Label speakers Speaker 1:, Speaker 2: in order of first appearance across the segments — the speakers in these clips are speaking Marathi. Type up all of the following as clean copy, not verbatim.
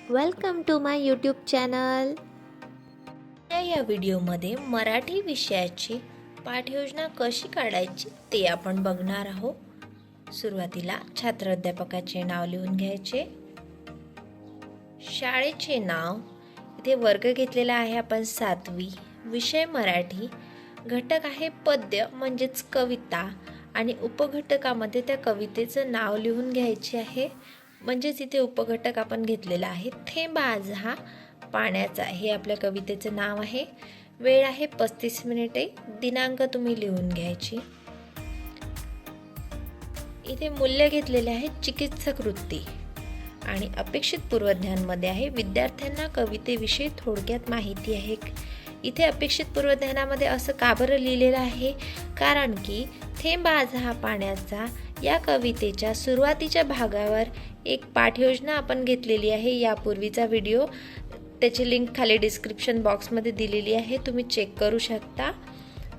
Speaker 1: Welcome to my YouTube channel.
Speaker 2: या व्हिडिओमध्ये मराठी विषयाची पाठयोजना कशी काढायची ते आपण बघणार आहोत. सुरुवातीला छात्र अध्यापकाचे नाव लिहून घ्यायचे. शाळेचे नाव, इथे वर्ग घेतलेला आहे आपण 7वी, विषय मराठी, घटक आहे पद्य म्हणजेच कविता आणि उपघटकामध्ये त्या कवितेचं नाव लिहून घ्यायचे आहे. म्हणजेच इथे उपघटक आपण घेतलेला आहे थेंब आज हा पाण्याचा, हे आपल्या कवितेचं नाव आहे. वेळ आहे 35 मिनिटे. दिनांक तुम्ही लिहून घ्यायची. इथे मूल्य घेतलेले आहे चिकित्सक वृत्ती आणि अपेक्षित पूर्वज्ञानमध्ये आहे विद्यार्थ्यांना कवितेविषयी थोडक्यात माहिती आहे. इथे अपेक्षित पूर्वज्ञानामध्ये असं का बरं लिहिलेलं आहे, कारण की थेंब आज हा पाण्याचा या कवितेच्या सुरुवातीच्या भागावर एक पाठयोजना आपण घेतलेली आहे. यापूर्वीचा व्हिडिओ, त्याची लिंक खाली डिस्क्रिप्शन बॉक्समध्ये दिलेली आहे, तुम्ही चेक करू शकता.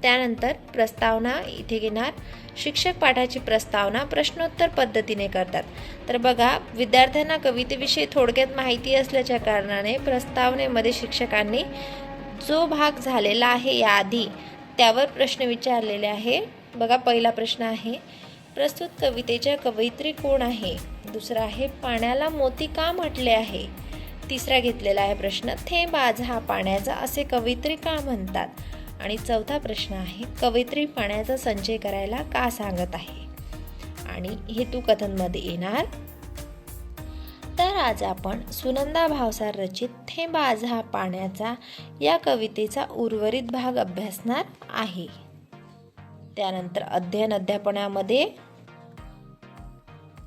Speaker 2: त्यानंतर प्रस्तावना इथे घेणार. शिक्षक पाठाची प्रस्तावना प्रश्नोत्तर पद्धतीने करतात. तर बघा, विद्यार्थ्यांना कवितेविषयी थोडक्यात माहिती असल्याच्या कारणाने प्रस्तावनेमध्ये शिक्षकांनी जो भाग झालेला आहे याआधी त्यावर प्रश्न विचारलेले आहे. बघा, पहिला प्रश्न आहे प्रस्तुत कवितेच्या कवयित्री कोण आहे. दुसरा आहे पाण्याला मोती का म्हटले आहे. तिसरा घेतलेला आहे प्रश्न थेंब आज हा पाण्याचा असे कवयित्री का म्हणतात. आणि चौथा प्रश्न आहे कवयित्री पाण्याचा संचय करायला का सांगत आहे. आणि हेतुकथनमध्ये येणार. तर आज आपण सुनंदा भावसार रचित थेंब आज हा पाण्याचा या कवितेचा उर्वरित भाग अभ्यासणार आहे. त्यानंतर अध्ययन अध्यापनामध्ये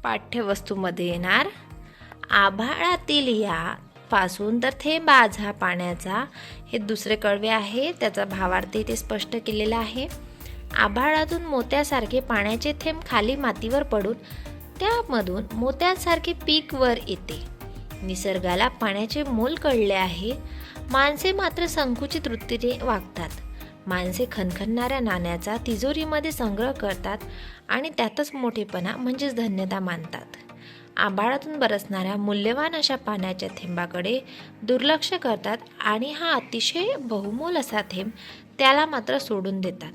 Speaker 2: पाठ्यवस्तूमध्ये येणार. आभाळातील या पासून तर थेंब आज हा पाण्याचा हे दुसरे कडवे आहे, त्याचा भावार्थ इथे स्पष्ट केलेला आहे. आभाळातून मोत्यासारखे पाण्याचे थेंब खाली मातीवर पडून त्यामधून मोत्यासारखे पीक वर येते. निसर्गाला पाण्याचे मोल कळले आहे. माणसे मात्र संकुचित वृत्तीने वागतात. माणसे खणखणणाऱ्या नाण्याचा तिजोरीमध्ये संग्रह करतात आणि त्यातच मोठेपणा म्हणजेच धन्यता मानतात. आभाळातून बरसणाऱ्या मूल्यवान अशा पाण्याच्या थेंबाकडे दुर्लक्ष करतात आणि हा अतिशय बहुमोल असा थेंब त्याला मात्र सोडून देतात.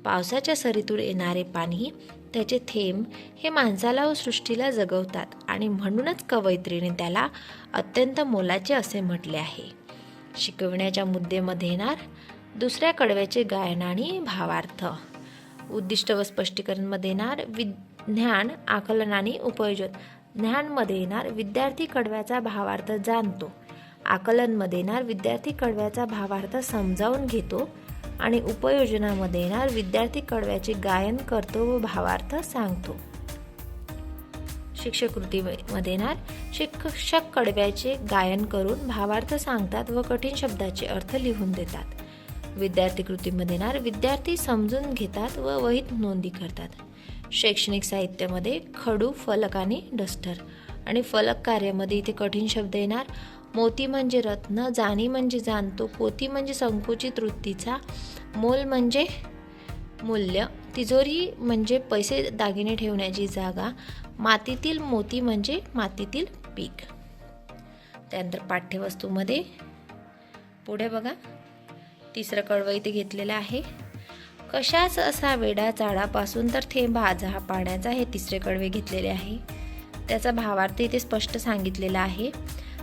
Speaker 2: पावसाच्या सरीतून येणारे पाणी, त्याचे थेंब हे माणसाला व सृष्टीला जगवतात आणि म्हणूनच कवयित्रीने त्याला अत्यंत मोलाचे असे म्हटले आहे. शिकवण्याच्या मुद्देमध्ये येणार दुसऱ्या कडव्याचे गायन आणि भावार्थ. उद्दिष्ट व स्पष्टीकरणमध्ये येणार ज्ञान, आकलन आणि उपयोजन. ज्ञानमध्ये येणार विद्यार्थी कडव्याचा भावार्थ जाणतो. आकलनमध्ये येणार विद्यार्थी कडव्याचा भावार्थ समजावून घेतो. आणि उपयोजनामध्ये येणार विद्यार्थी कडव्याचे गायन करतो व भावार्थ सांगतो. शिक्षक कृतीमध्ये येणार शिक्षक कडव्याचे गायन करून भावार्थ सांगतात व कठीण शब्दाचे अर्थ लिहून देतात. विद्यार्थी कृतीमध्ये येणार विद्यार्थी समजून घेतात व वहीत नोंदी करतात. शैक्षणिक साहित्यामध्ये खडू, फलक आणि डस्टर. आणि फलक कार्यामध्ये इथे कठीण शब्द येणार. मोती म्हणजे रत्न, जाणी म्हणजे जाणतो, पोती म्हणजे संकुचित वृत्तीचा, मोल म्हणजे मूल्य, तिजोरी म्हणजे पैसे दागिने ठेवण्याची जागा, मातीतील मोती म्हणजे मातीतील पीक. त्यानंतर पाठ्यवस्तूमध्ये पुढे बघा, तिसरं कडवं इथे घेतलेलं आहे. कशाच असा वेडा चाडापासून तर थेंब आज हा पाण्याचा, हे तिसरे कडवे घेतलेले आहे. त्याचा भावार्थ इथे स्पष्ट सांगितलेला आहे.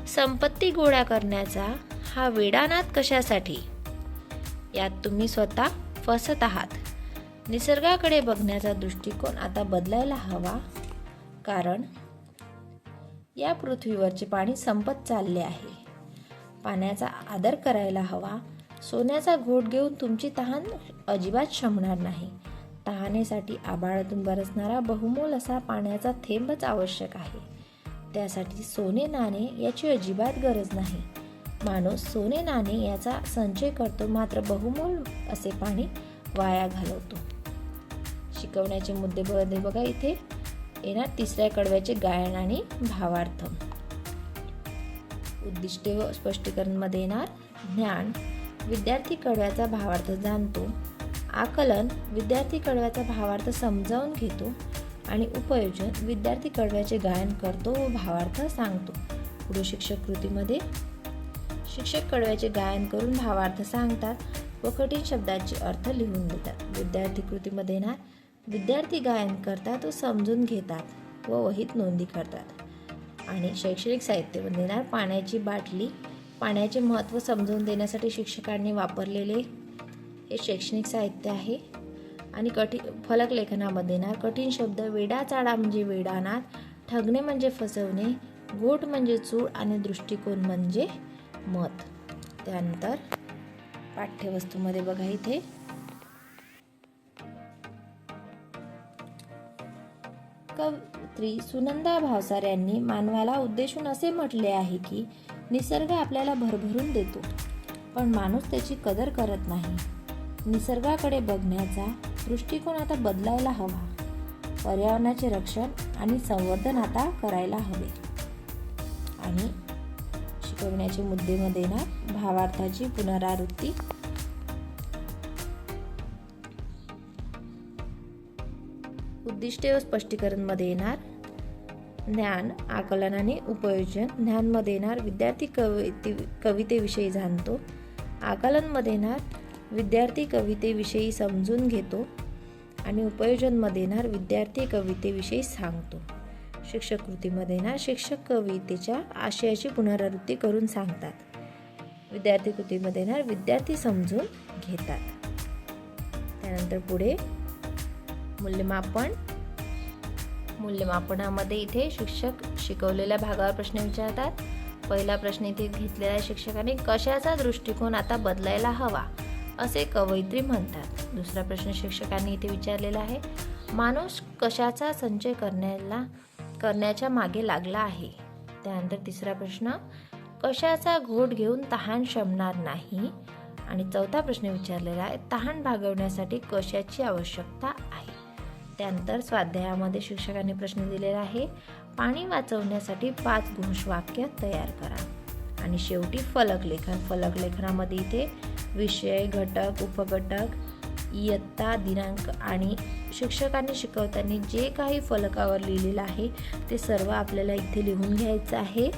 Speaker 2: संपत्ती गोळा करण्याचा हा वेडानाद कशासाठी, यात तुम्ही स्वतः फसत आहात. निसर्गाकडे बघण्याचा दृष्टिकोन आता बदलायला हवा, कारण या पृथ्वीवरचे पाणी संपत चालले आहे. पाण्याचा आदर करायला हवा. सोन्याचा घोट घेऊन तुमची तहान अजिबात शमणार नाही. तहानेसाठी आभाळातून बरसणारा बहुमोल असा पाण्याचा थेंबच आवश्यक आहे. त्यासाठी सोने नाणे याची अजिबात गरज नाही. माणूस सोने नाणे याचा संचय करतो, मात्र बहुमोल असे पाणी वाया घालवतो. शिकवण्याचे मुद्दे बघा, इथे येणार तिसऱ्या कडव्याचे गायन आणि भावार्थ. उद्दिष्टे व स्पष्टीकरणमध्ये येणार ज्ञान, विद्यार्थी कडव्याचा भावार्थ जाणतो. आकलन, विद्यार्थी कडव्याचा भावार्थ समजावून घेतो. आणि उपयोजन, विद्यार्थी कडव्याचे गायन करतो व भावार्थ सांगतो. पुढे शिक्षक कृतीमध्ये शिक्षक कडव्याचे गायन करून भावार्थ सांगतात व कठीण शब्दाचे अर्थ लिहून देतात. विद्यार्थी कृतीमध्ये येणार विद्यार्थी गायन करतात व समजून घेतात व वहीत नोंदी करतात. आणि शैक्षणिक साहित्यामध्ये येणार पाण्याची बाटली, पाण्याचे महत्त्व समजावून देण्यासाठी शिक्षकांनी वापरलेले हे शैक्षणिक साहित्य आहे. आणि फलक लेखनामध्ये येणार कठीण शब्द, वेडा चाळा म्हणजे वेडानात, ठगणे म्हणजे फसवणे, गोट म्हणजे चूळ आणि दृष्टिकोन म्हणजे मत. त्यानंतर पाठ्यवस्तूमध्ये बघा इथे कवयित्री सुनंदा भावसार यांनी मानवाला उद्देशून असे म्हटले आहे की निसर्ग आपल्याला भरभरून देतो पण माणूस त्याची कदर करत नाही. निसर्गाकडे बघण्याचा दृष्टिकोन आता बदलायला हवा. पर्यावरणाचे रक्षण आणि संवर्धन आता करायला हवे. आणि शिकवण्याचे मुद्देमध्ये ना भावार्थाची पुनरावृत्ती, उद्दिष्टे व स्पष्टीकरणमध्ये येणार ज्ञान, आकलन आणि उपयोजन. ज्ञानमध्ये येणार विद्यार्थी कवितेविषयी जाणतो. आकलनमध्ये येणार विद्यार्थी कवितेविषयी समजून घेतो. आणि उपयोजनमध्ये येणार विद्यार्थी कवितेविषयी सांगतो. शिक्षक कृतीमध्ये येणार शिक्षक कवितेच्या आशयाची पुनरावृत्ती करून सांगतात. विद्यार्थी कृतीमध्ये येणार विद्यार्थी समजून घेतात. त्यानंतर पुढे मूल्यमापनामध्ये इथे शिक्षक शिकवलेल्या भागावर प्रश्न विचारतात. पहिला प्रश्न इथे घेतलेला आहे शिक्षकांनी कशाचा दृष्टिकोन आता बदलायला हवा असे कवयित्री म्हणतात. दुसरा प्रश्न शिक्षकांनी इथे विचारलेला आहे माणूस कशाचा संचय करण्याच्या मागे लागला आहे. त्यानंतर तिसरा प्रश्न कशाचा घोट घेऊन तहान शमणार नाही. आणि चौथा प्रश्न विचारलेला आहे तहान भागवण्यासाठी कशाची आवश्यकता आहे. त्यानंतर स्वाध्यायामध्ये शिक्षकांनी प्रश्न दिलेला आहे पाणी वाचवण्यासाठी 5 घोषवाक्य तयार करा. आणि शेवटी फलक लेखनामध्ये इथे विषय, घटक, उपघटक, इयत्ता, दिनांक आणि शिक्षकांनी शिकवताना जे काही फलकावर लिहिलेलं आहे ते सर्व आपल्याला इथे लिहून घ्यायचं आहे.